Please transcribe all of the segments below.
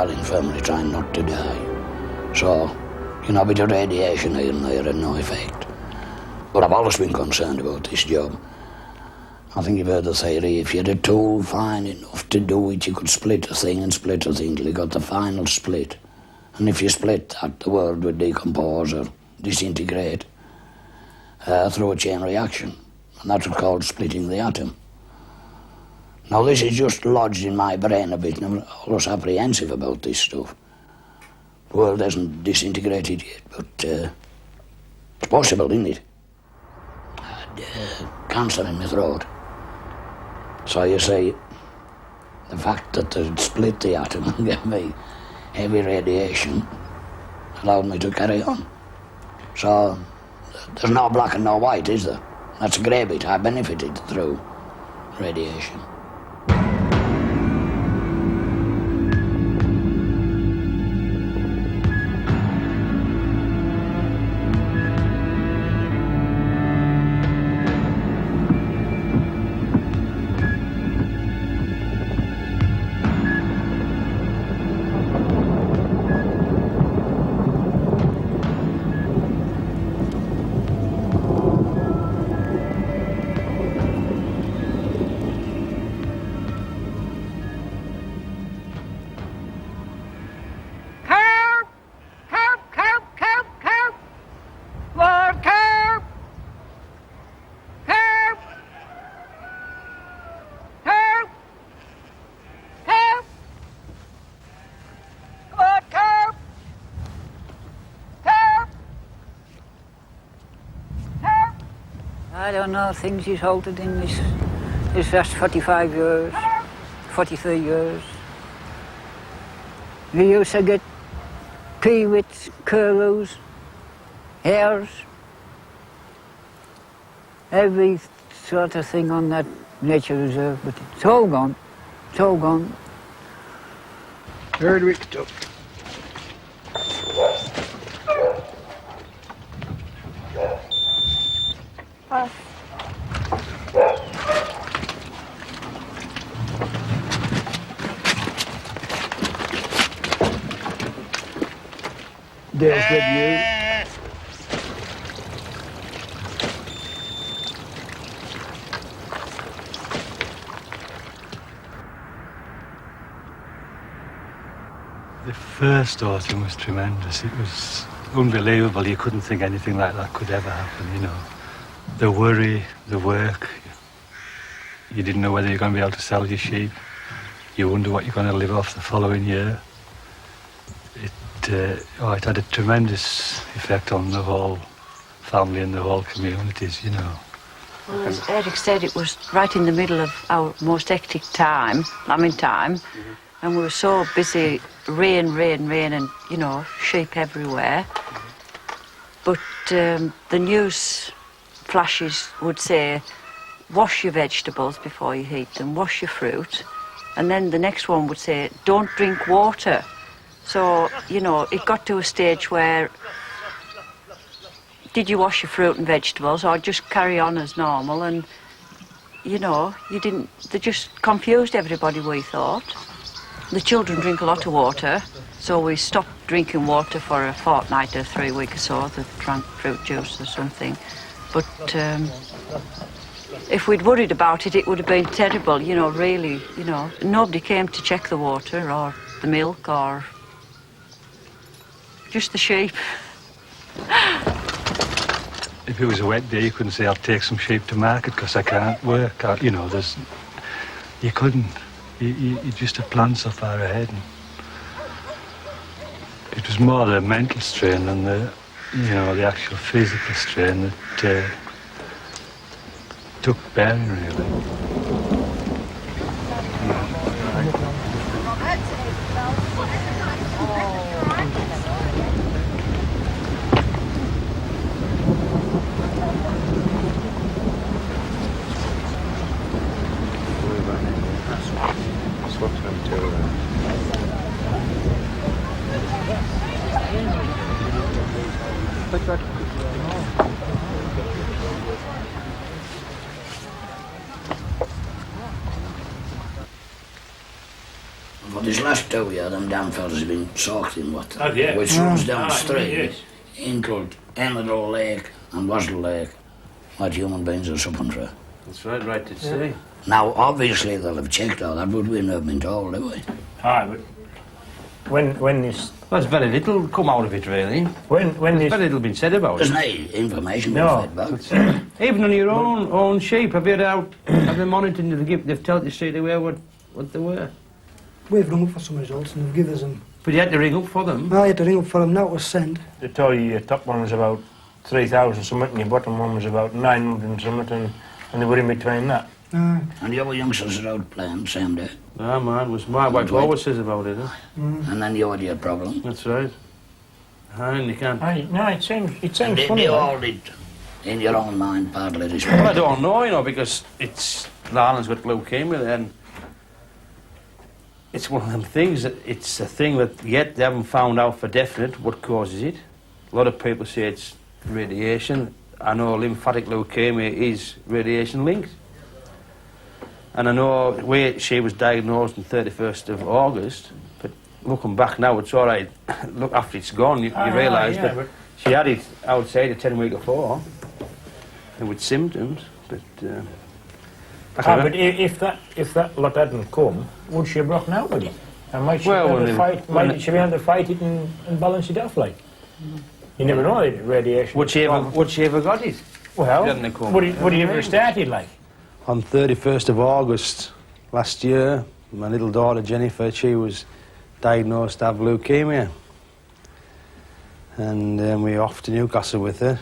our infirmary trying not to die. So, a bit of radiation here and there had no effect. But I've always been concerned about this job. I think you've heard the theory, if you had a tool fine enough to do it, you could split a thing till you got the final split. And if you split that, the world would decompose or disintegrate through a chain reaction. And that's what's called splitting the atom. Now this is just lodged in my brain a bit, and I'm always apprehensive about this stuff. The world hasn't disintegrated yet, but it's possible, isn't it? I had cancer in my throat. So you see, the fact that they'd split the atom and gave me heavy radiation allowed me to carry on. So there's no black and no white, is there? That's a grey bit. I benefited through radiation. I don't know, things he's halted in this last 45 years, 43 years. We used to get peewits, curlews, hares, every sort of thing on that nature reserve, but it's all gone. It's all gone. Where do we go? Dale's with you. The first autumn was tremendous. It was unbelievable. You couldn't think anything like that could ever happen, The worry, the work. You didn't know whether you're going to be able to sell your sheep. You wonder what you're going to live off the following year. It had a tremendous effect on the whole family and the whole communities, Well, as Eric said, it was right in the middle of our most hectic time, and we were so busy, rain, and, sheep everywhere. But the news flashes would say, wash your vegetables before you eat them, wash your fruit, and then the next one would say, don't drink water. So, it got to a stage where, did you wash your fruit and vegetables or just carry on as normal? And, they just confused everybody, we thought. The children drink a lot of water, so we stopped drinking water for a fortnight or 3 weeks or so. They drank fruit juice or something. But if we'd worried about it, it would have been terrible, really, Nobody came to check the water or the milk or just the sheep. If it was a wet day, you couldn't say, I'll take some sheep to market because I can't work. You couldn't. You just had planned so far ahead. And it was more the mental strain than the actual physical strain that took bearing, really. For this last 2 years, them damn fellas have been soaked in water. Oh, yeah. Which runs downstream Yes. into Emerald Lake and Wasdale Lake, what human beings are suffering through. That's right to say. Now, obviously, they'll have checked all that, but we've never been told, have we? Aye, but when this There's very little come out of it, really. when There's this very little been said about There's it. no information No. been fed back. Even on your own sheep, have you out, have they monitored, they've told you straight away what they were? We've rung up for some results and they've given us them. But you had to ring up for them. I had to ring up for them, now it was sent. they told you your top one was about 3,000 something and your bottom one was about 900 and something and they were in between that. And the other youngsters are out playing same day. Ah, man, was my wife always says about it, huh? And then you had your problem. That's right. And you can't... Aye, no, it seems And funny. they like. all did, in your own mind, partly this. Well, I don't know, because it's... Larlin's got leukemia and it's one of them things that it's a thing that yet they haven't found out for definite what causes it. A lot of people say it's radiation. I know lymphatic leukemia is radiation linked. And I know she was diagnosed on 31st of August, but looking back now, it's all right. Look, after it's gone, you realise yeah, that but- she had it, I would say, the 10 week before, and with symptoms, but... But if that lot hadn't come, would she have broken out with it? And might she Well, be able when to they- fight? when Might she be able to fight it and balance it off like? You never know, radiation. Would she ever got it? Well, Hadn't it come? would he ever started like? On 31st of August last year, my little daughter Jennifer, she was diagnosed to have leukemia. And we off to Newcastle with her,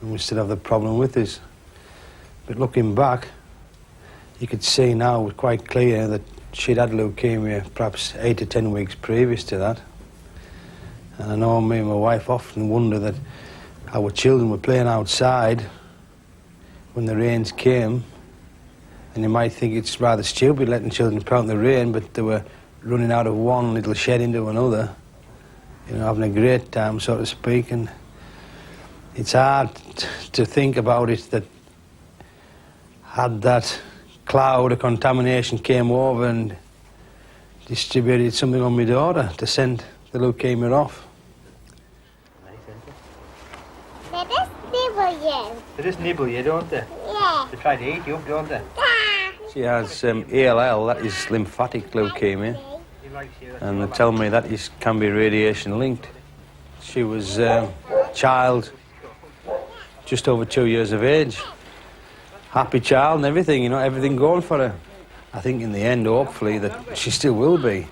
and we still have the problem with us. But looking back, you could see now quite clear that she'd had leukemia perhaps 8 to 10 weeks previous to that. And I know me and my wife often wonder that our children were playing outside when the rains came, and you might think it's rather stupid letting children play out in the rain, but they were running out of one little shed into another, you know, having a great time, so to speak. And it's hard to think about it, that had that cloud of contamination came over and distributed something on my daughter to send the leukemia off. They just nibble you. They just nibble you, don't they? Yeah. They try to eat you up, don't they? She has ALL, that is lymphatic leukemia, and they tell me that can be radiation linked. She was a child just over 2 years of age. Happy child and everything, you know, everything going for her. I think in the end, hopefully, that she still will be.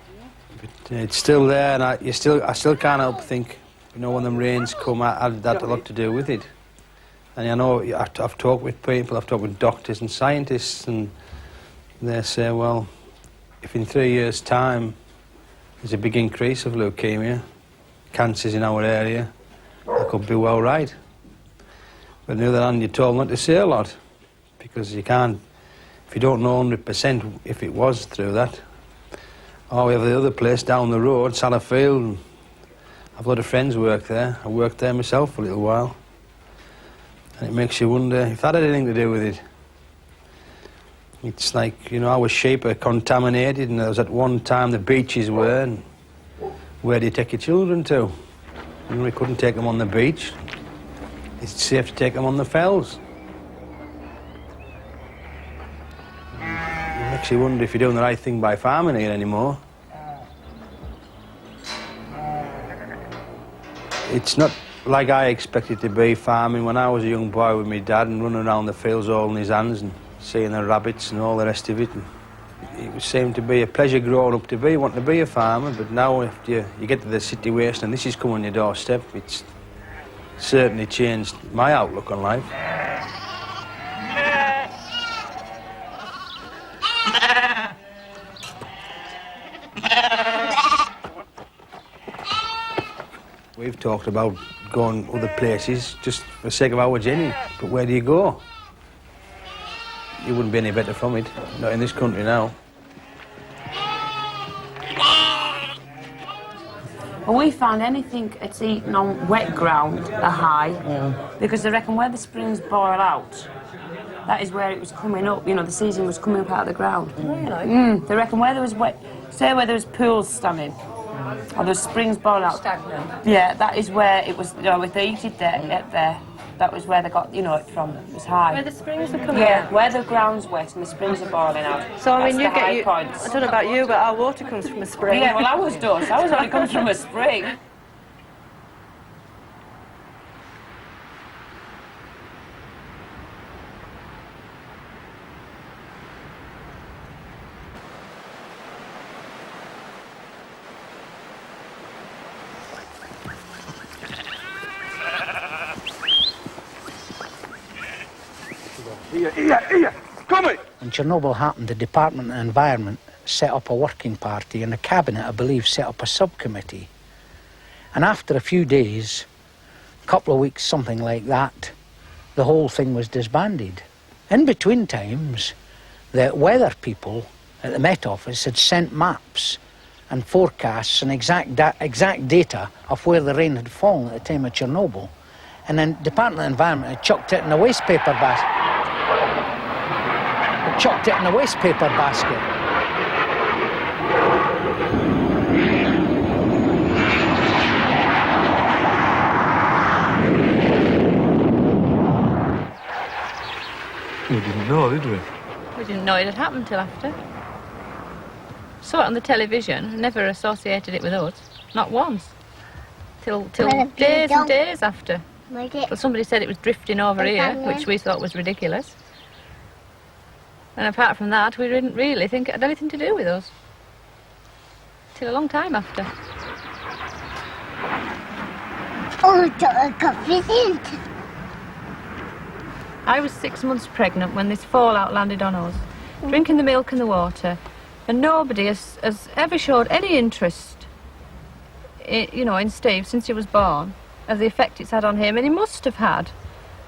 But it's still there, and I still can't help but think, you know, when them rains come, had that a lot to do with it. And I know I've talked with people, I've talked with doctors and scientists, and they say, well, if in 3 years' time there's a big increase of leukemia, cancers in our area, that could be well right. But on the other hand, you're told not to say a lot, because you can't, if you don't know 100% if it was through that. Oh, we have the other place down the road, Sellafield. I've got a lot of friends who work there. I worked there myself for a little while. And it makes you wonder if that had anything to do with it. It's like, you know, our sheep are contaminated, and there was at one time the beaches were, and where do you take your children to? You know, we couldn't take them on the beach. It's safe to take them on the fells. It makes you wonder if you're doing the right thing by farming here anymore. It's not like I expected to be farming when I was a young boy with my dad and running around the fields holding his hands and seeing the rabbits and all the rest of it. And it seemed to be a pleasure growing up to be, wanting to be a farmer, but now if you get to the situation and this is coming on your doorstep, it's certainly changed my outlook on life. We've talked about going other places just for the sake of our Jenny, but where do you go? You wouldn't be any better from it, not in this country now. Well, we found anything that's eaten on wet ground a high, because they reckon where the springs boil out, that is where it was coming up, you know, the season was coming up out of the ground. Really? They reckon where there was wet, Say where there's pools standing, or there's springs boiling out. Stagnant. Yeah, that is where it was, you know, if they heated there, that was where they got, you know, it from. It was high. Where the springs are coming Yeah, out? where the ground's wet and the springs are boiling out. So, I mean, That's you the get high you. points. I don't know about you, but our water comes from a spring. Yeah, well, ours does. Ours only comes from a spring. When Chernobyl happened, the Department of Environment set up a working party, and the Cabinet, I believe, set up a subcommittee. And after a few days, a couple of weeks, something like that, the whole thing was disbanded. In between times, the weather people at the Met Office had sent maps and forecasts and exact data of where the rain had fallen at the time of Chernobyl. And then Department of Environment had chucked it in a waste paper basket. Chucked it in a waste paper basket. We didn't know, did we? We didn't know it had happened till after. Saw it on the television, never associated it with us. Not once. Till days and days after. Well, somebody said it was drifting over here, which we thought was ridiculous. And apart from that, we didn't really think it had anything to do with us. Till a long time after. I was 6 months pregnant when this fallout landed on us, drinking the milk and the water, and nobody has ever showed any interest, in Steve since he was born, of the effect it's had on him, and he must have had.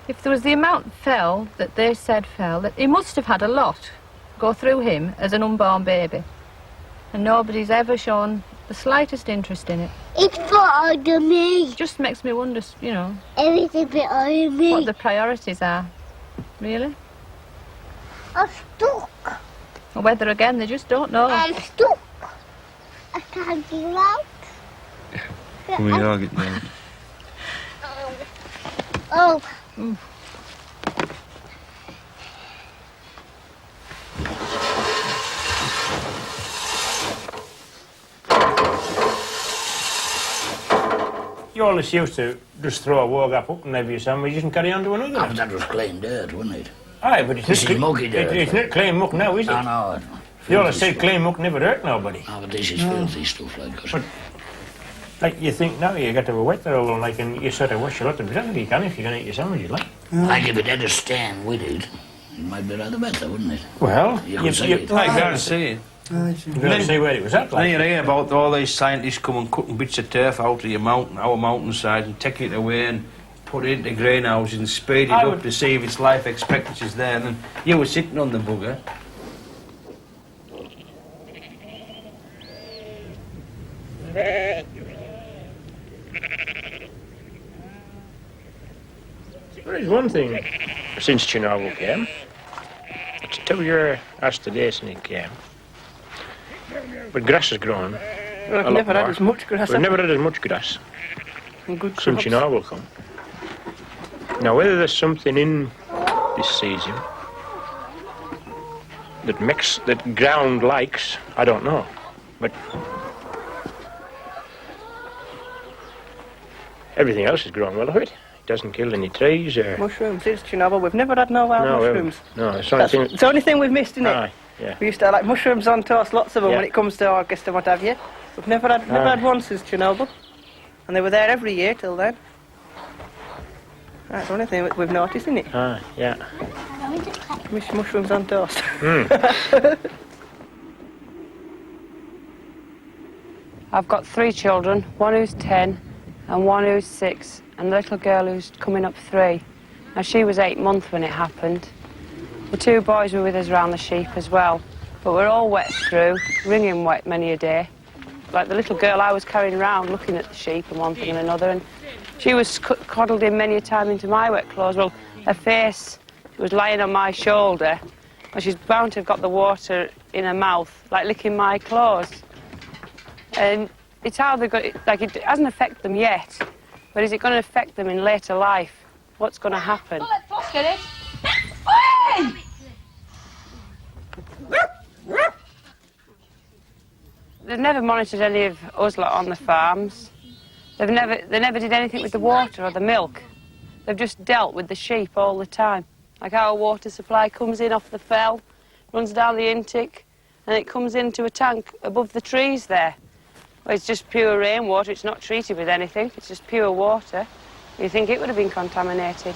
If there was the amount fell that they said fell, that he must have had a lot go through him as an unborn baby. And nobody's ever shown the slightest interest in it. It's for me. It just makes me wonder, Everything for me. what the priorities are. Really? I'm stuck. Or whether, again, they just don't know. I'm stuck. I can't get out. We are getting out. Oh. You always used to just throw a wog up and have your sandwiches and carry on to another. Oh, but that was clean dirt, wasn't it? Aye, but it's This not is mucky dirt. It's not clean muck now, is it? I know. You always said clean muck never hurt nobody. Oh, but this is filthy stuff like that. But, like, you think now you got to have a wet roll, like, and you sort of wash your lot of bread you can if you're going to eat your sandwiches, like. Like if it had a stand with it, it might be rather better, wouldn't it? Well, You could see it. I can't see it. you got to see where it was at, Then like. you hear about all these scientists coming cutting bits of turf out of your mountain, our mountainside, and taking it away and put it into greenhouses and speed it I up would- to see if its life expectancy is there. And then you were sitting on the bugger. There is one thing since Chernobyl came. It's 2 years after this and it came. But grass has grown. We've never had as much grass. We've never had as much grass And good since crops. Chernobyl come. Now, whether there's something in this season that ground likes, I don't know. But everything else is growing well of it. It doesn't kill any trees or... Mushrooms, since Chernobyl, we've never had no wild mushrooms. No, it's the only thing... It's the only thing we've missed, isn't it? Aye, yeah. We used to have like mushrooms on toast, lots of them, Yeah. when it comes to August and what have you. We've never had one since Chernobyl. And they were there every year till then. That's the only thing we've noticed, isn't it? Aye, yeah. Mushrooms on toast. I've got 3 children, one who's 10 and one who's 6, and the little girl who's coming up 3. Now, she was 8 months when it happened. The 2 boys were with us round the sheep as well, but we're all wet through, wringing wet many a day. Like the little girl I was carrying around looking at the sheep and one thing and another, and she was coddled in many a time into my wet clothes. Well, her face was lying on my shoulder, and she's bound to have got the water in her mouth, like licking my clothes. And it's how they're going, like, it hasn't affected them yet, but is it going to affect them in later life? What's going to happen? Get it? They've never monitored any of us lot on the farms. They never did anything with the water or the milk. They've just dealt with the sheep all the time. Like our water supply comes in off the fell, runs down the intake, and it comes into a tank above the trees there. Well, it's just pure rainwater, it's not treated with anything, it's just pure water. You think it would have been contaminated?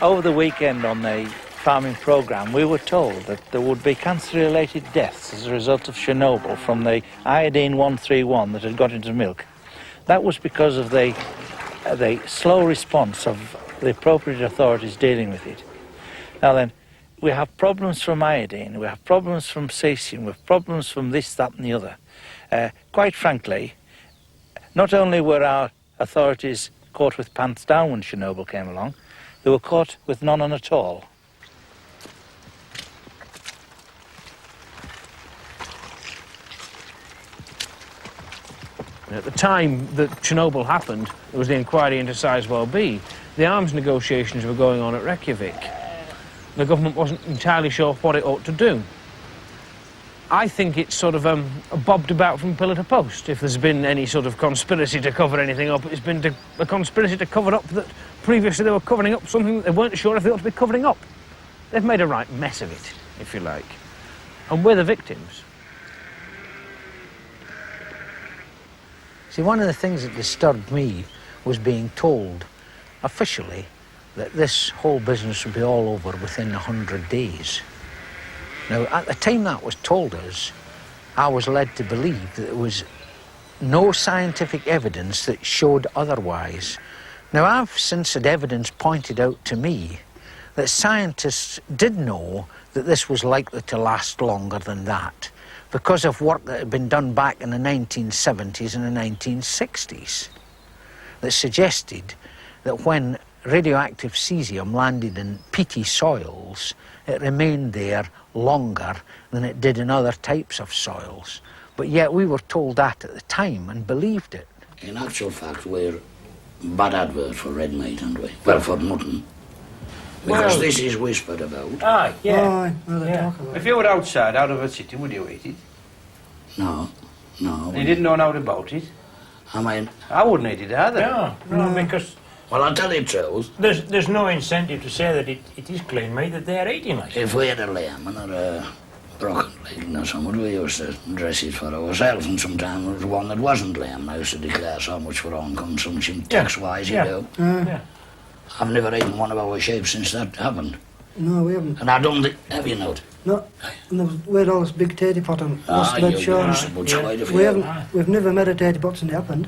Over the weekend on the farming programme, we were told that there would be cancer-related deaths as a result of Chernobyl from the iodine-131 that had got into milk. That was because of the slow response of the appropriate authorities dealing with it. Now then, we have problems from iodine, we have problems from cesium, we have problems from this, that and the other. Quite frankly, not only were our authorities caught with pants down when Chernobyl came along, they were caught with none on at all. At the time that Chernobyl happened, there was the inquiry into Sizewell B. The arms negotiations were going on at Reykjavik. The government wasn't entirely sure what it ought to do. I think it's sort of bobbed about from pillar to post. If there's been any sort of conspiracy to cover anything up, it's been a conspiracy to cover up that previously they were covering up something that they weren't sure if they ought to be covering up. They've made a right mess of it, if you like. And we're the victims. See, one of the things that disturbed me was being told officially that this whole business would be all over within 100 days. Now, at the time that was told us, I was led to believe that there was no scientific evidence that showed otherwise. Now, I've since had evidence pointed out to me that scientists did know that this was likely to last longer than that because of work that had been done back in the 1970s and the 1960s that suggested that when radioactive cesium landed in peaty soils, it remained there longer than it did in other types of soils. But yet we were told that at the time and believed it. In actual fact, we're bad advert for red meat, aren't we? Well, for mutton. Because this is whispered about. Aye, yeah. Aye, well, they talk about If you were outside, out of a city, would you eat it? No. You didn't know nothing about it? I mean... I wouldn't eat it either. No, because... Well, I'll tell you the truth. There's no incentive to say that it is clean meat that they're eating like. If we had a lamb or a broken leg or something, we used to dress it for ourselves, and sometimes it was one that wasn't lamb. I used to declare so much for own consumption, tax-wise, you do. Yeah. I've never eaten one of our sheep since that happened. No, we haven't. And I don't think... Have you not? No. And we had all this big tatey pot and you show. quite a few. We haven't. We've never met a tatey pot since it happened.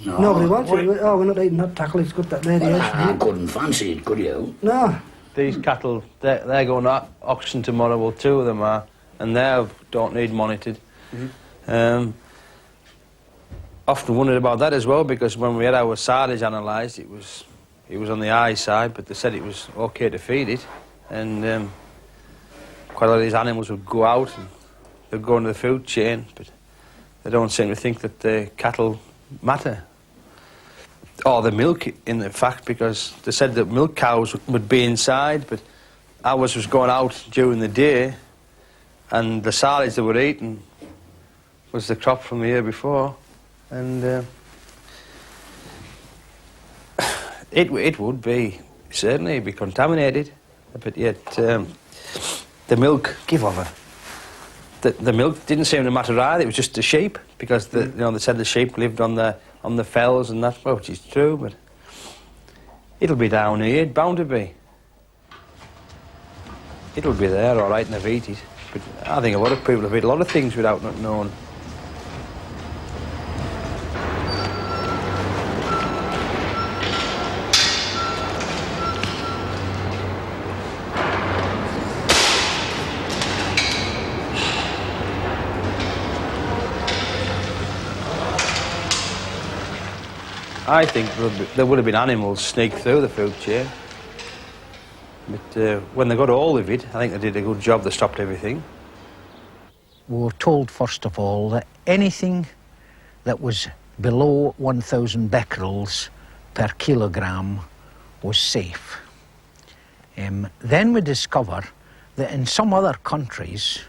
No. Nobody wants it. We're not eating that tackle. It's got that radiation. Well, I couldn't fancy it, could you? No. These cattle, they're going to auction tomorrow, well, 2 of them are, and they don't need monitored. Often wondered about that as well, because when we had our silage analysed, it was on the high side, but they said it was okay to feed it, and quite a lot of these animals would go out and they'd go into the food chain, but they don't seem to think that the cattle matter. Or the milk, in fact, because they said that milk cows would be inside, but ours was going out during the day, and the silage they were eating was the crop from the year before, and it would be, certainly be contaminated, but yet the milk, give over. The milk didn't seem to matter either, it was just the sheep, because they said the sheep lived on the fells and that, well, which is true, but it'll be down here, it's bound to be. It'll be there, all right, and they've eaten it, but I think a lot of people have eaten a lot of things without not knowing. I think there would have been animals sneaked through the food chain. But when they got hold of it, I think they did a good job. They stopped everything. We were told, first of all, that anything that was below 1,000 becquerels per kilogram was safe. Then we discover that in some other countries,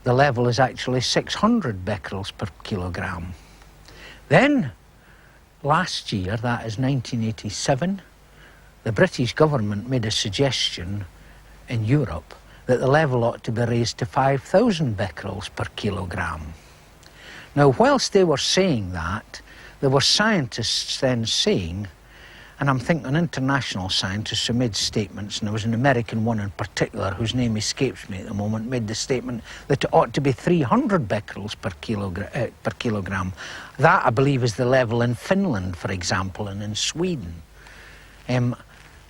the level is actually 600 becquerels per kilogram. Then, last year, that is 1987, the British government made a suggestion in Europe that the level ought to be raised to 5,000 becquerels per kilogram. Now, whilst they were saying that, there were scientists then saying, and I'm thinking international scientists who made statements, and there was an American one in particular, whose name escapes me at the moment, made the statement that it ought to be 300 becquerels per kilogram. That, I believe, is the level in Finland, for example, and in Sweden.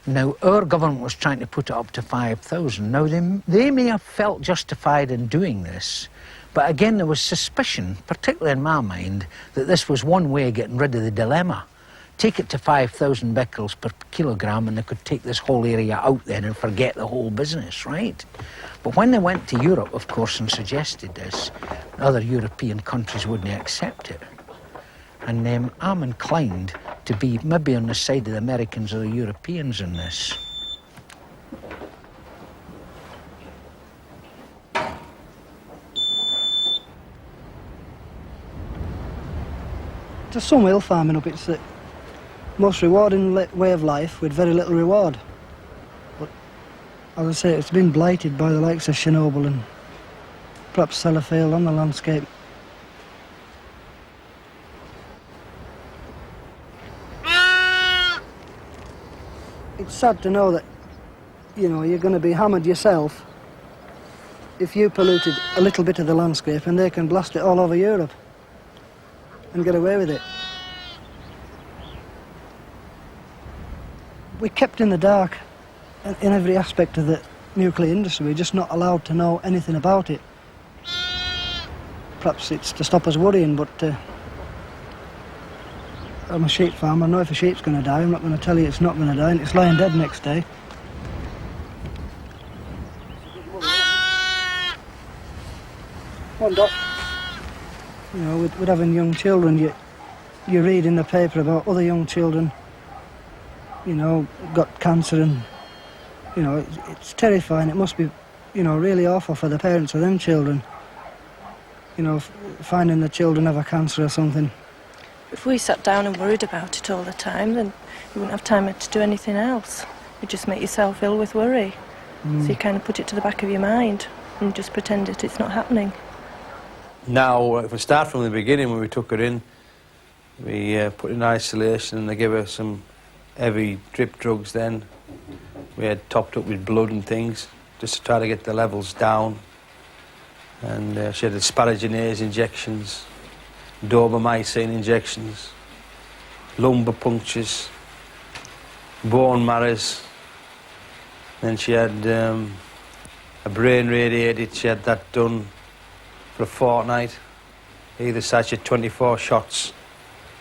Now, our government was trying to put it up to 5,000. Now, they may have felt justified in doing this, but again, there was suspicion, particularly in my mind, that this was one way of getting rid of the dilemma. Take it to 5,000 becquerels per kilogram and they could take this whole area out then and forget the whole business, right? But when they went to Europe, of course, and suggested this, other European countries wouldn't accept it. And I'm inclined to be maybe on the side of the Americans or the Europeans in this. There's some hill farming up, it's the most rewarding way of life with very little reward. But as I say, it's been blighted by the likes of Chernobyl and perhaps Sellafield on the landscape. It's sad to know that, you know, you're going to be hammered yourself if you polluted a little bit of the landscape and they can blast it all over Europe and get away with it. We're kept in the dark in every aspect of the nuclear industry. We're just not allowed to know anything about it. Perhaps it's to stop us worrying, but I'm a sheep farmer. I know if a sheep's going to die. I'm not going to tell you it's not going to die and it's lying dead next day. Come on, Doc. You know, with having young children, you read in the paper about other young children, you know, got cancer and, you know, it's terrifying. It must be, you know, really awful for the parents of them children, you know, finding the children have a cancer or something. If we sat down and worried about it all the time, then you wouldn't have time to do anything else. You'd just make yourself ill with worry. So you kind of put it to the back of your mind and just pretend that it's not happening. Now, if we start from the beginning, when we took her in, we put her in isolation and they gave her some heavy drip drugs then. We had topped up with blood and things, just to try to get the levels down. And she had asparaginase injections, dobamycin injections, lumbar punctures, bone marrows. Then she had a brain radiated. She had that done for a fortnight. Either side she had 24 shots.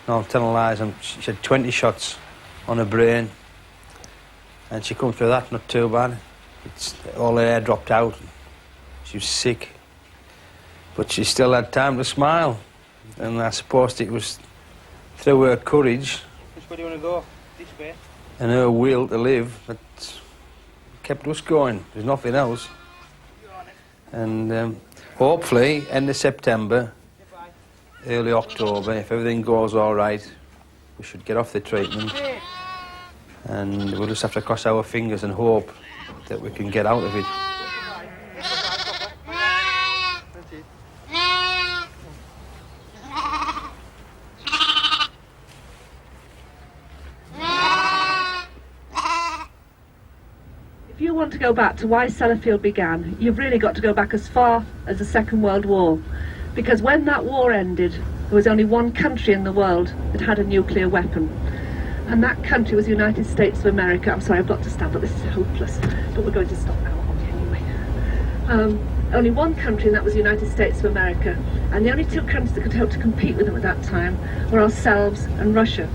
No, I'm telling lies. She had 20 shots on her brain. And she come through that, not too bad. All her hair dropped out. She was sick. But she still had time to smile. And I suppose it was through her courage. Which way do you want to go? This way? And her will to live that kept us going. There's nothing else. And hopefully, end of September, early October, if everything goes all right, we should get off the treatment. And we'll just have to cross our fingers and hope that we can get out of it. If you want to go back to why Sellafield began, you've really got to go back as far as the Second World War. Because when that war ended, there was only one country in the world that had a nuclear weapon. And that country was the United States of America. I'm sorry, I've got to stand up, this is hopeless. But we're going to stop now, anyway. Only one country, and that was the United States of America. And the only two countries that could hope to compete with them at that time were ourselves and Russia.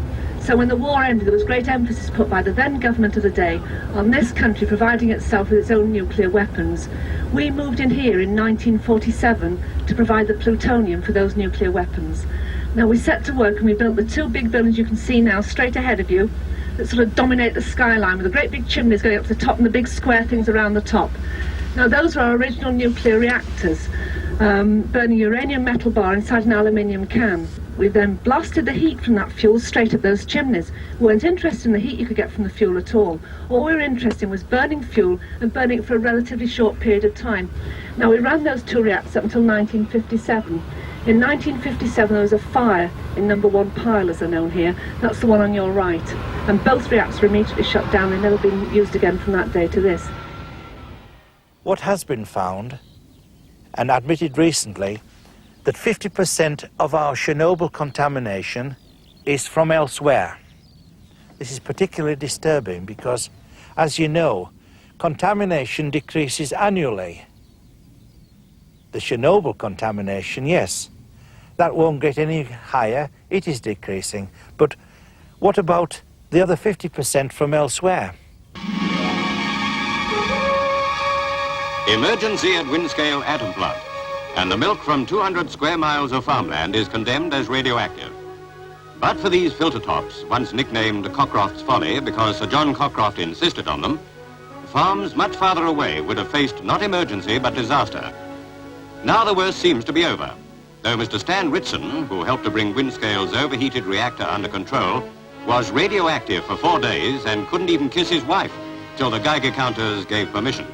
So when the war ended, there was great emphasis put by the then government of the day on this country providing itself with its own nuclear weapons. We moved in here in 1947 to provide the plutonium for those nuclear weapons. Now we set to work and we built the two big buildings you can see now straight ahead of you that sort of dominate the skyline with the great big chimneys going up to the top and the big square things around the top. Now those were our original nuclear reactors, burning uranium metal bar inside an aluminium can. We then blasted the heat from that fuel straight up those chimneys. We weren't interested in the heat you could get from the fuel at all. All we were interested in was burning fuel and burning it for a relatively short period of time. Now we ran those two reactors up until 1957. In 1957 there was a fire in number 1 pile, as they're known here. That's the one on your right. And both reactors were immediately shut down. They've never been used again from that day to this. What has been found, and admitted recently, that 50% of our Chernobyl contamination is from elsewhere. This is particularly disturbing because, as you know, contamination decreases annually. The Chernobyl contamination, yes, that won't get any higher, it is decreasing. But what about the other 50% from elsewhere? Emergency at Windscale Atom Plant, and the milk from 200 square miles of farmland is condemned as radioactive. But for these filter tops, once nicknamed Cockcroft's Folly because Sir John Cockcroft insisted on them, farms much farther away would have faced not emergency but disaster. Now the worst seems to be over, though Mr. Stan Ritson, who helped to bring Windscale's overheated reactor under control, was radioactive for 4 days and couldn't even kiss his wife till the Geiger counters gave permission.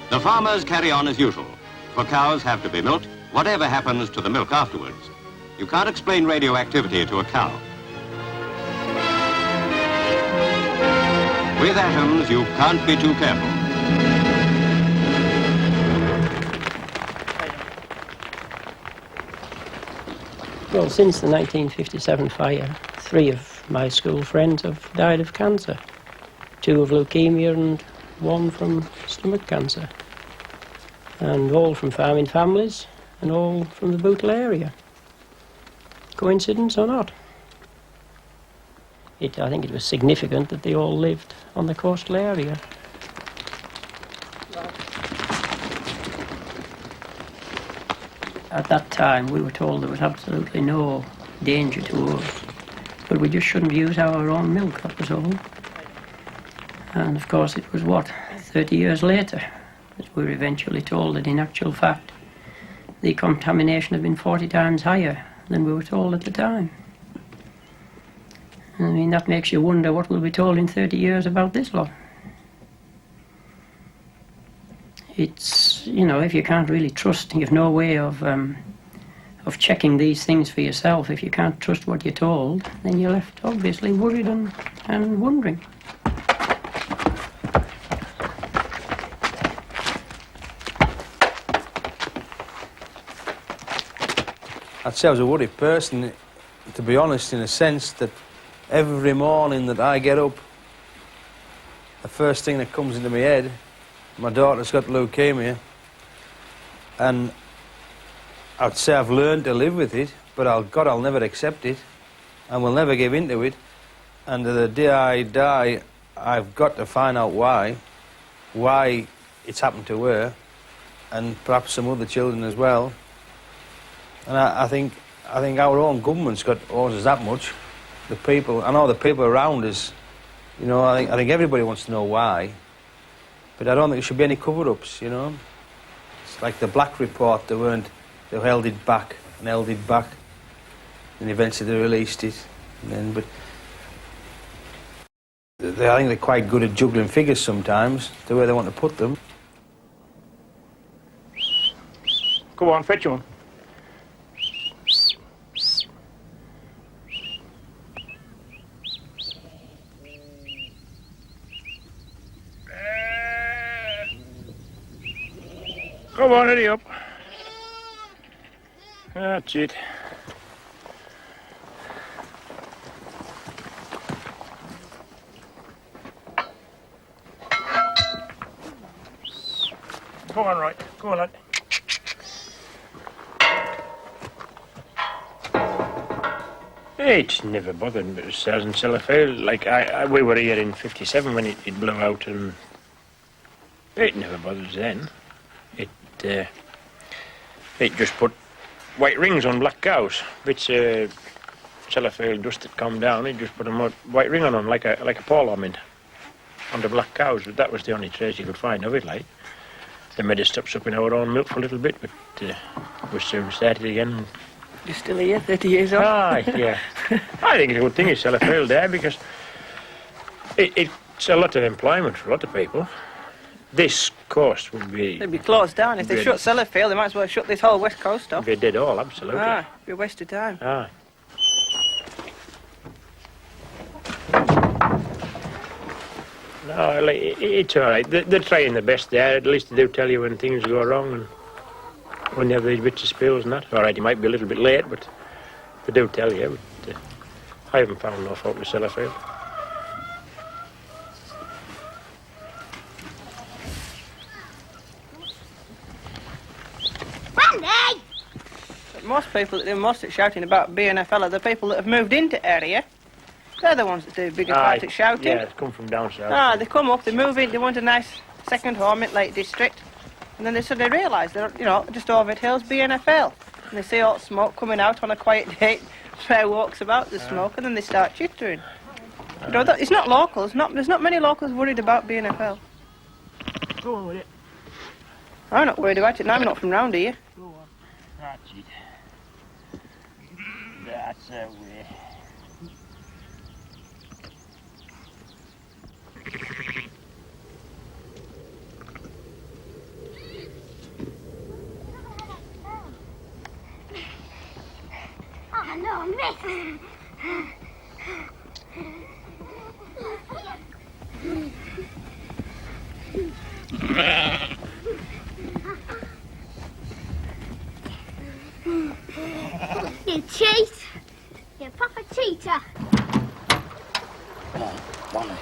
The farmers carry on as usual, for cows have to be milked, whatever happens to the milk afterwards. You can't explain radioactivity to a cow. With atoms, you can't be too careful. Well, since the 1957 fire, 3 of my school friends have died of cancer. 2 of leukemia and 1 from stomach cancer. And all from farming families and all from the Bootle area. Coincidence or not? I think it was significant that they all lived on the coastal area. At that time we were told there was absolutely no danger to us, but we just shouldn't use our own milk, that was all. And of course it was, 30 years later that we were eventually told that in actual fact the contamination had been 40 times higher than we were told at the time. I mean, that makes you wonder what we'll be told in 30 years about this lot. It's, you know, if you can't really trust, you've no way of checking these things for yourself. If you can't trust what you're told, then you're left obviously worried and wondering. I'd say I was a worried person, to be honest, in a sense that every morning that I get up, the first thing that comes into my head, my daughter's got leukemia, and I'd say I've learned to live with it, but I'll never accept it, and will never give in to it, and the day I die, I've got to find out why it's happened to her, and perhaps some other children as well. And I think our own government's got owes us that much. The people, I know the people around us, you know, I think everybody wants to know why. But I don't think there should be any cover-ups, you know. It's like the Black Report, they held it back and held it back, and eventually they released it. And then, but I think they're quite good at juggling figures sometimes, the way they want to put them. Go on, fetch one. Come on, hurry up. That's it. Go on, right. Go on, lad. It's never bothered me. It was in Sellafield. Like, we were here in 57 when it blew out, and it never bothered us then. It just put white rings on black cows. Bits of Sellafield dust had come down, it just put a white ring on them, like a pall ornament on the black cows. But that was the only trace you could find of it, like. They made us stop sucking our own milk for a little bit, but we soon started again. You're still here, 30 years on? Ah, yeah. I think it's a good thing it's Sellafield there, because it's a lot of employment for a lot of people. This coast would be... They'd be closed down. If they shut Sellafield, they might as well shut this whole west coast off. They did all, absolutely. Ah, it'd be a waste of time. Ah. No, like, it's all right. They're trying their best there. At least they do tell you when things go wrong and when you have these bits of spills and that. All right, you might be a little bit late, but they do tell you. But, I haven't found no fault with Sellafield. Most people that do most at shouting about BNFL are the people that have moved into area. They're the ones that do bigger part at shouting. Yeah, they come from down south. Ah, they come up, they move in, they want a nice second home in Lake District, and then they suddenly realise they're, just over at Hills BNFL. And they see all the smoke coming out on a quiet day, fair walks about the smoke, and then they start chittering. It's not locals, there's not many locals worried about BNFL. Go on with it. I'm not worried about it, and I'm not from round here. Go on. That's it. That's the way. Oh no, miss! You cheat! You proper cheater! Bonnie.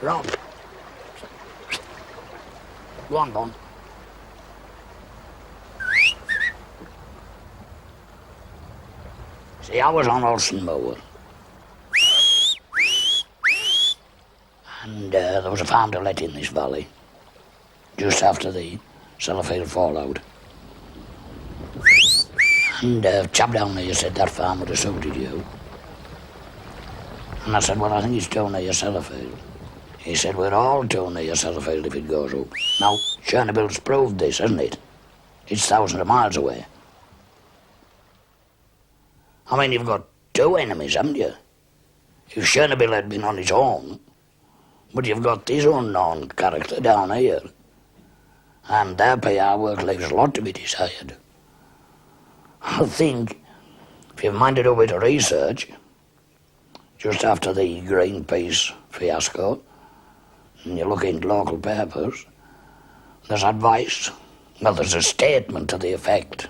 Rob. Go on, Bon. See, I was on Olsen Moor. And there was a farm to let in this valley, just after the Sellafield fallout. And a chap down there said that farm would have suited you. And I said, well, I think it's too near Sellafield. He said, we're all too near Sellafield if it goes up. Now, Chernobyl's proved this, hasn't it? It's thousands of miles away. I mean, you've got two enemies, haven't you? If Chernobyl had been on its own, but you've got this unknown character down here. And their PR work leaves a lot to be desired. I think, if you've minded a bit of research, just after the Greenpeace fiasco, and you look into local papers, there's advice, well, there's a statement to the effect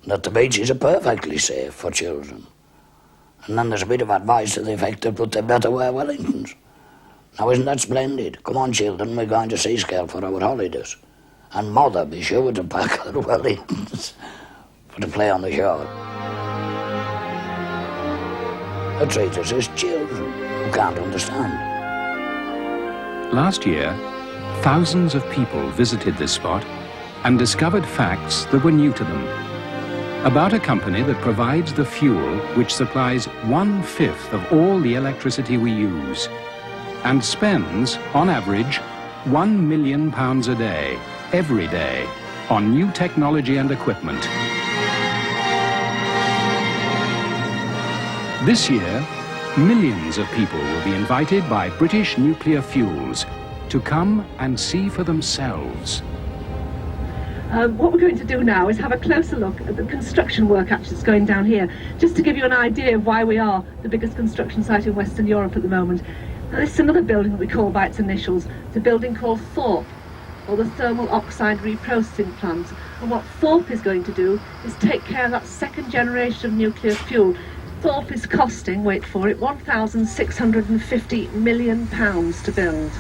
that the beaches are perfectly safe for children. And then there's a bit of advice to the effect that they better wear Wellingtons. Now, isn't that splendid? Come on, children, we're going to Seascale for our holidays. And Mother, be sure to pack her Wellingtons for to play on the shore. They treat us as children who can't understand. Last year, thousands of people visited this spot and discovered facts that were new to them. About a company that provides the fuel which supplies 1/5 of all the electricity we use and spends, on average, £1 million a day, every day, on new technology and equipment. This year, millions of people will be invited by British Nuclear Fuels to come and see for themselves. What we're going to do now is have a closer look at the construction work actually that's going down here, just to give you an idea of why we are the biggest construction site in Western Europe at the moment. Now, this is another building that we call by its initials. It's a building called Thorpe, or the Thermal Oxide Reprocessing Plant. And what Thorpe is going to do is take care of that second generation of nuclear fuel. Thorpe is costing, wait for it, £1,650 million to build.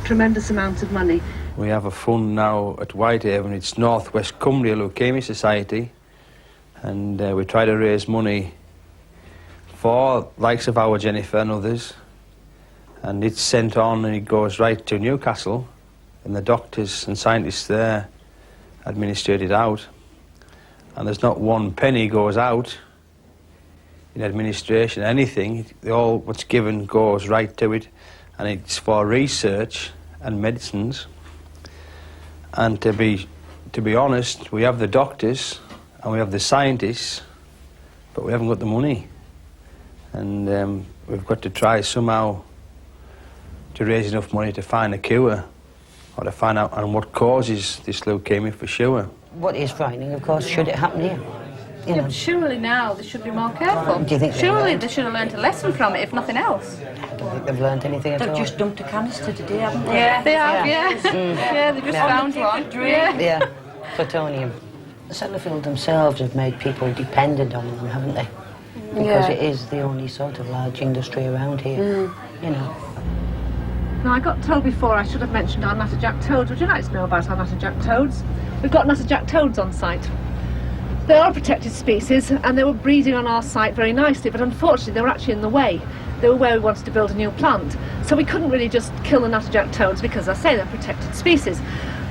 Tremendous amount of money. We have a fund now at Whitehaven. It's North West Cumbria Leukemia Society. And we try to raise money for likes of our Jennifer and others, and it's sent on and it goes right to Newcastle, and the doctors and scientists there administrate it out, and there's not one penny goes out in administration, anything. All what's given goes right to it, and it's for research and medicines. And to be honest, we have the doctors and we have the scientists, but we haven't got the money. And we've got to try somehow to raise enough money to find a cure, or to find out on what causes this leukemia for sure. What is frightening, of course, should it happen here? Yeah, but surely now they should be more careful. Do you think surely they should have learned a lesson from it, if nothing else? I don't think they've learned anything at all. They've just dumped a canister today, haven't they? Yeah, they have, yeah. They just found one. Yeah, plutonium. The Sellafield themselves have made people dependent on them, haven't they? Because it is the only sort of large industry around here, you know. Now, I got told before I should have mentioned our natterjack toads. Would you like to know about our natterjack toads? We've got natterjack toads on site. They are a protected species, and they were breeding on our site very nicely, but unfortunately they were actually in the way. They were where we wanted to build a new plant. So we couldn't really just kill the natterjack toads because, as I say, they're protected species.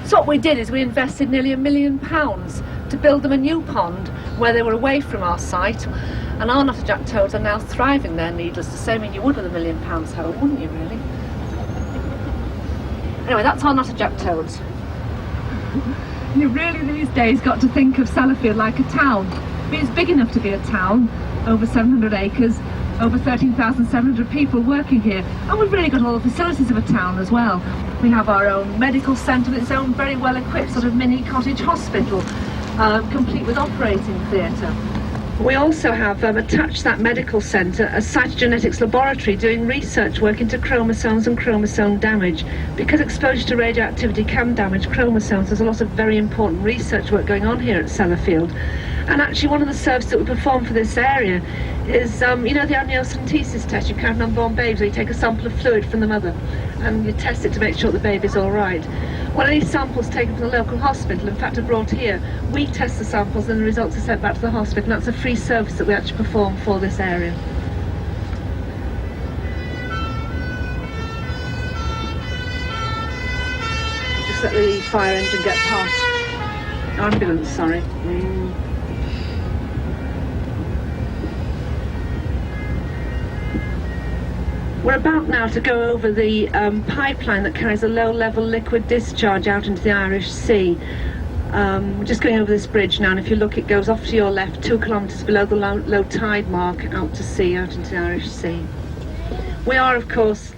So what we did is we invested nearly £1 million to build them a new pond where they were away from our site, and our natterjack toads are now thriving there, needless to say. I mean, you would with £1 million home, wouldn't you, really? Anyway, that's our natterjack toads. You've really these days got to think of Sellafield like a town. I mean, it's big enough to be a town, over 700 acres, over 13,700 people working here, and we've really got all the facilities of a town as well. We have our own medical centre with its own very well equipped sort of mini cottage hospital, complete with operating theatre. We also have attached to that medical centre a cytogenetics laboratory doing research work into chromosomes and chromosome damage. Because exposure to radioactivity can damage chromosomes, there's a lot of very important research work going on here at Sellafield. And actually one of the services that we perform for this area is, you know, the amniocentesis test you carry on unborn babies, where you take a sample of fluid from the mother and you test it to make sure the baby's all right. Well, any samples taken from the local hospital, in fact, are brought here. We test the samples and the results are sent back to the hospital, and that's a free service that we actually perform for this area. Just let the fire engine get past. Ambulance, sorry. We're about now to go over the pipeline that carries a low-level liquid discharge out into the Irish Sea. We're just going over this bridge now, and if you look, it goes off to your left 2 kilometres below the low tide mark out to sea, out into the Irish Sea. We are, of course,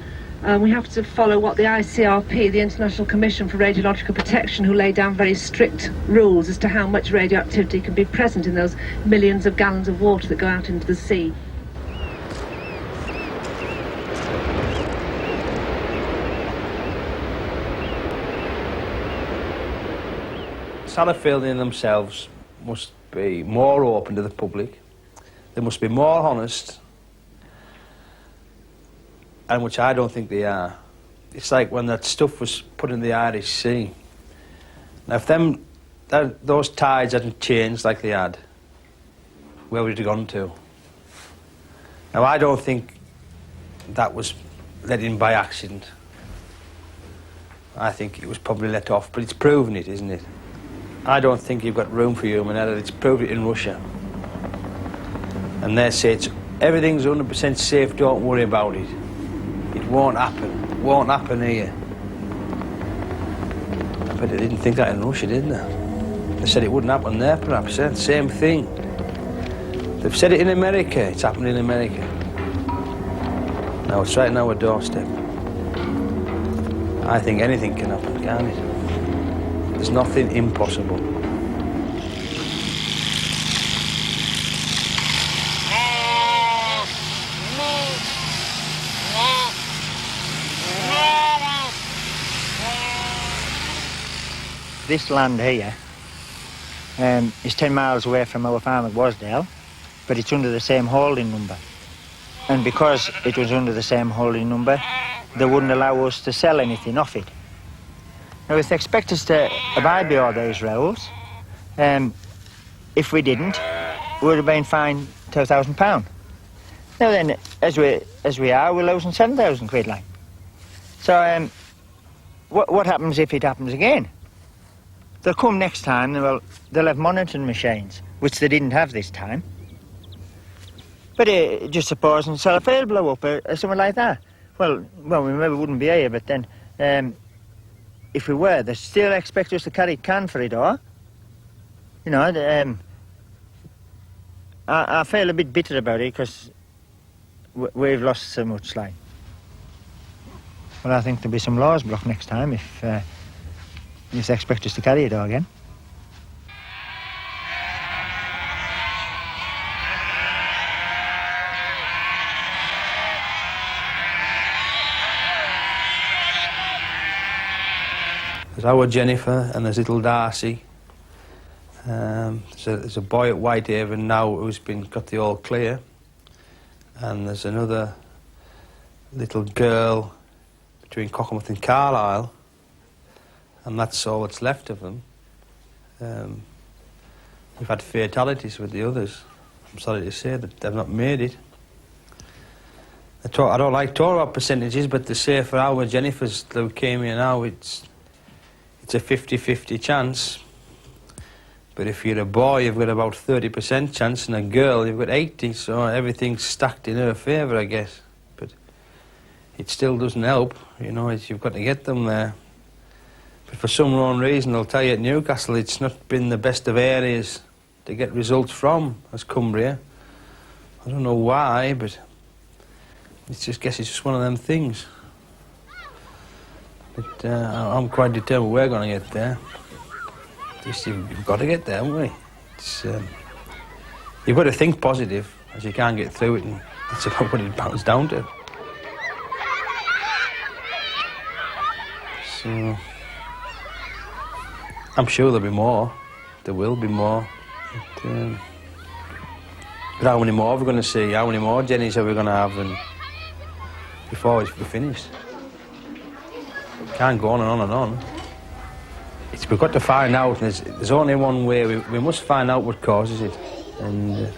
we have to follow what the ICRP, the International Commission for Radiological Protection, who lay down very strict rules as to how much radioactivity can be present in those millions of gallons of water that go out into the sea. Sellafield in themselves must be more open to the public. They must be more honest, and which I don't think they are. It's like when that stuff was put in the Irish Sea. Now, if those tides hadn't changed like they had, where would it have gone to? Now, I don't think that was let in by accident. I think it was probably let off, but it's proven it, isn't it? I don't think you've got room for human error. It's proved it in Russia. And they say everything's 100% safe, don't worry about it. It won't happen. It won't happen here. I bet they didn't think that in Russia, didn't they? They said it wouldn't happen there, perhaps. Same thing. They've said it in America. It's happened in America. Now it's right on our doorstep. I think anything can happen, can't it? There's nothing impossible. This land here is 10 miles away from our farm at Wasdale, but it's under the same holding number. And because it was under the same holding number, they wouldn't allow us to sell anything off it. Now, if they expect us to abide by all those rules, if we didn't, would have been fined £2,000. Now then, as we are, we're losing 7,000 quid, like. So, what happens if it happens again? They'll come next time, and they'll have monitoring machines, which they didn't have this time. But just supposing Sellafield blew up or something like that. Well, we maybe wouldn't be here, but then, if we were, they still expect us to carry can for it, or? You know, I feel a bit bitter about it, because we've lost so much, like. Well, I think there'll be some laws blocked next time if they expect us to carry it all again. There's our Jennifer and there's little Darcy. There's a boy at Whitehaven now who's got the all clear. And there's another little girl between Cockermouth and Carlisle. And that's all that's left of them. We've had fatalities with the others. I'm sorry to say that they've not made it. I don't like talking about percentages, but to say for our Jennifer's leukemia now, it's a 50-50 chance. But if you're a boy, you've got about 30% chance, and a girl, you've got 80, so everything's stacked in her favour, I guess. But it still doesn't help, you know, you've got to get them there. But for some unknown reason, I'll tell you, at Newcastle, it's not been the best of areas to get results from as Cumbria. I don't know why, but I guess it's just one of them things. But I'm quite determined we're going to get there. You've got to get there, haven't we? You've got to think positive, as you can't get through it, and that's about what it bounces down to. So, I'm sure there'll be more. There will be more. But how many more are we going to see? How many more Jennies are we going to have before we're finished? Can't go on and on and on. We've got to find out, and there's only one way. We must find out what causes it. And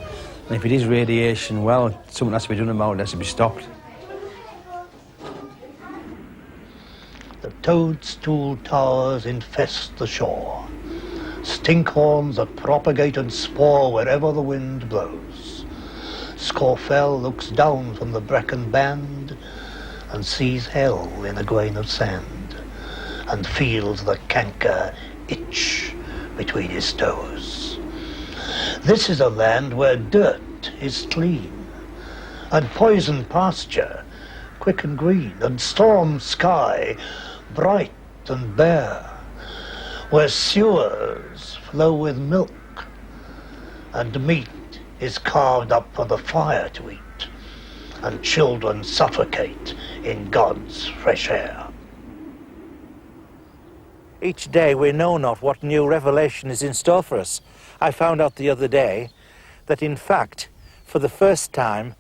if it is radiation, well, something has to be done about it, has to be stopped. The toadstool towers infest the shore. Stinkhorns that propagate and spore wherever the wind blows. Scawfell looks down from the bracken band and sees hell in a grain of sand, and feels the canker itch between his toes. This is a land where dirt is clean, and poisoned pasture quick and green, and storm sky bright and bare, where sewers flow with milk, and meat is carved up for the fire to eat, and children suffocate in God's fresh air. Each day we know not what new revelation is in store for us. I found out the other day that in fact, for the first time,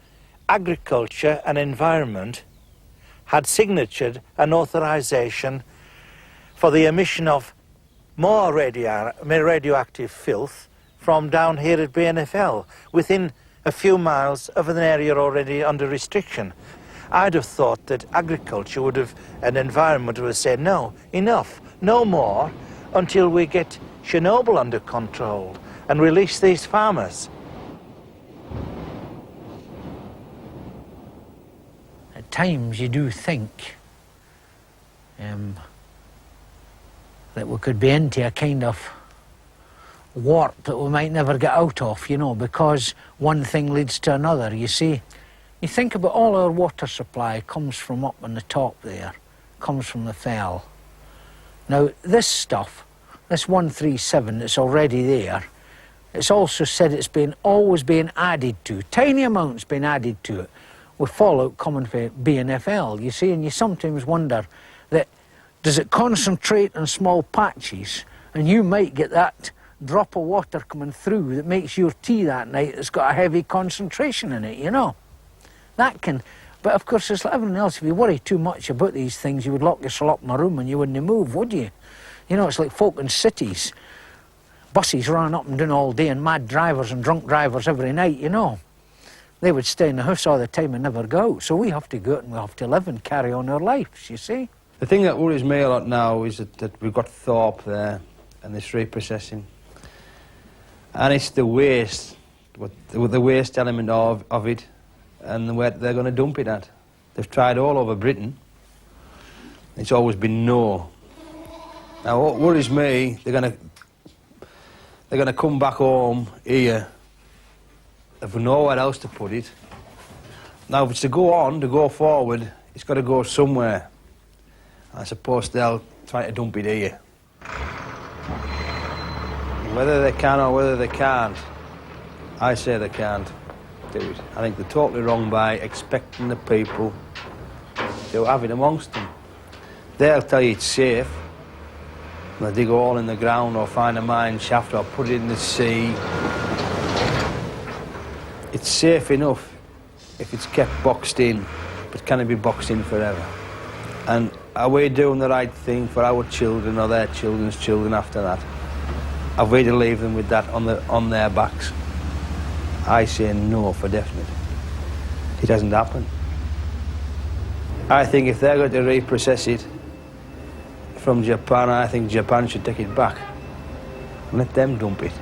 agriculture and environment had signatured an authorization for the emission of more radioactive filth from down here at BNFL, within a few miles of an area already under restriction. I'd have thought that agriculture would have, and environment would have said, no, enough, no more, until we get Chernobyl under control and release these farmers. At times you do think that we could be into a kind of warp that we might never get out of, you know, because one thing leads to another, you see. You think about all our water supply comes from up on the top there, comes from the fell. Now, this stuff, this 137 that's already there, it's also said it's always being added to. Tiny amounts being added to it with fallout coming from BNFL, you see, and you sometimes wonder that, does it concentrate in small patches, and you might get that drop of water coming through that makes your tea that night that's got a heavy concentration in it, you know. That can, but of course it's like everything else. If you worry too much about these things, you would lock yourself up in a room and you wouldn't move, would you? You know, it's like folk in cities. buses ran up and down all day and mad drivers and drunk drivers every night, you know. They would stay in the house all the time and never go out. So we have to go out and we have to live and carry on our lives, you see. The thing that worries me a lot now is that we've got Thorpe there and this reprocessing. And it's the waste, the waste element of it and where they're going to dump it at. They've tried all over Britain. It's always been no. Now what worries me, they're going to come back home here. If we nowhere else to put it. Now if it's to go forward, it's got to go somewhere. I suppose they'll try to dump it here. Whether they can or whether they can't, I say they can't do it. I think they're totally wrong by expecting the people to have it amongst them. They'll tell you it's safe. They'll dig a hole in the ground or find a mine shaft or put it in the sea. It's safe enough if it's kept boxed in, but can it be boxed in forever? And are we doing the right thing for our children or their children's children after that? Have we to leave them with that on their backs? I say no for definite. It hasn't happened. I think if they're going to reprocess it from Japan, I think Japan should take it back. Let them dump it.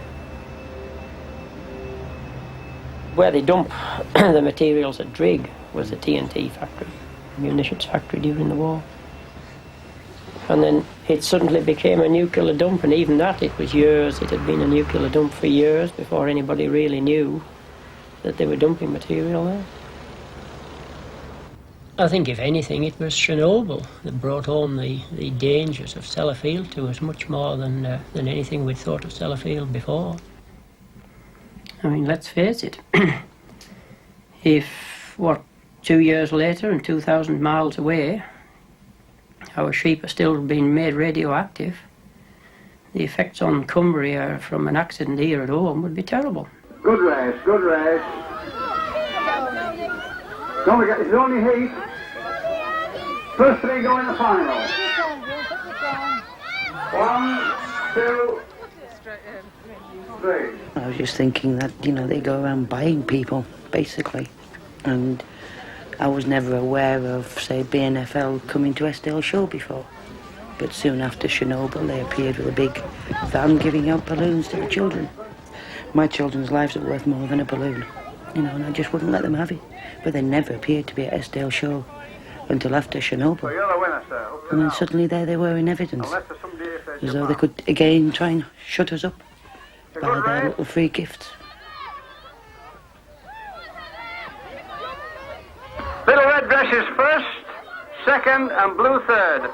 Where they dump the materials at Drigg was a TNT factory, munitions factory during the war. And then it suddenly became a nuclear dump, and even that, it was years. It had been a nuclear dump for years before anybody really knew that they were dumping material there. I think, if anything, it was Chernobyl that brought home the dangers of Sellafield to us much more than anything we'd thought of Sellafield before. I mean, let's face it. If, 2 years later and 2,000 miles away, our sheep are still being made radioactive, the effects on Cumbria from an accident here at home would be terrible. Good race, good race. Don't forget, it's only heat. First three go in the final. 1, 2, 3. I was just thinking that, you know, they go around buying people, basically. And I was never aware of, say, BNFL coming to Eskdale Show before. But soon after Chernobyl, they appeared with a big van giving out balloons to the children. My children's lives are worth more than a balloon, you know, and I just wouldn't let them have it. But they never appeared to be at Eskdale Show until after Chernobyl. So you're the winner, sir. And then suddenly there they were in evidence, as though they could again try and shut us up by their little free gifts. Little red dresses first, second, and blue third.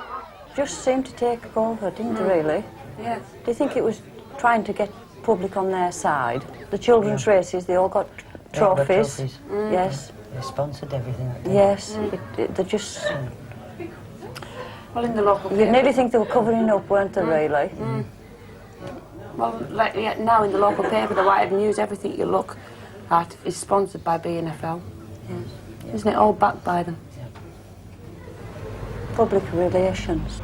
Just seemed to take over, didn't it, really? Yes. Do you think it was trying to get public on their side? The children's races, they all got trophies. Trophies. Yes. They sponsored everything. Yes. They just... Well, in the local You'd nearly think they were covering up, weren't they, really? Well, like now in the local paper, the White News, everything you look at is sponsored by BNFL. Isn't it all backed by them? Public relations.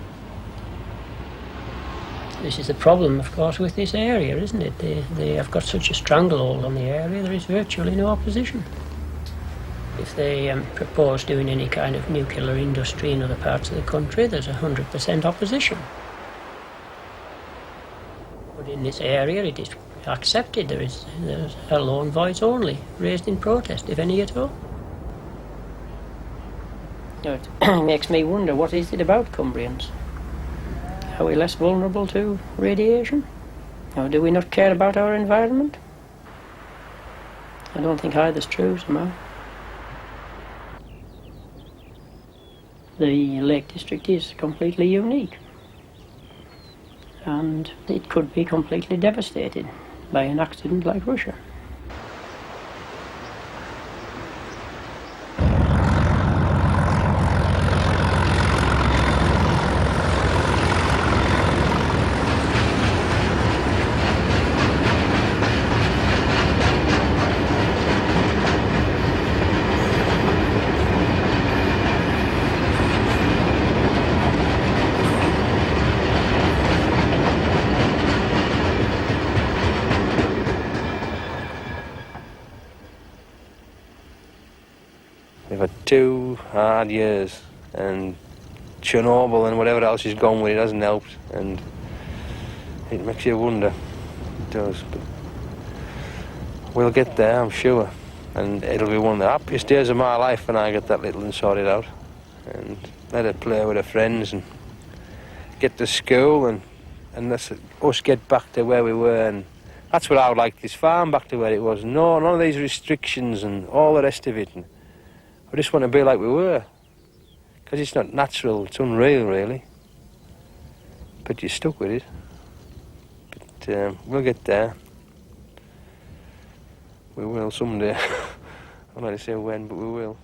This is the problem, of course, with this area, isn't it? They have got such a stranglehold on the area, there is virtually no opposition. If they propose doing any kind of nuclear industry in other parts of the country, there's 100% opposition. But in this area, it is accepted. There's a lone voice only, raised in protest, if any at all. It makes me wonder, what is it about Cumbrians? Are we less vulnerable to radiation? Or do we not care about our environment? I don't think either's true somehow. The Lake District is completely unique. And it could be completely devastated by an accident like Russia. 2 hard years, and Chernobyl and whatever else has gone with it hasn't helped, and it makes you wonder. It does. But we'll get there, I'm sure, and it'll be one of the happiest days of my life when I get that little one sorted out, and let her play with her friends and get to school, and us get back to where we were. And that's what I would like, this farm back to where it was. No, none of these restrictions and all the rest of it. And I just want to be like we were, because it's not natural, it's unreal really, but you're stuck with it. But we'll get there. We will someday. I'm not going to say when, but we will.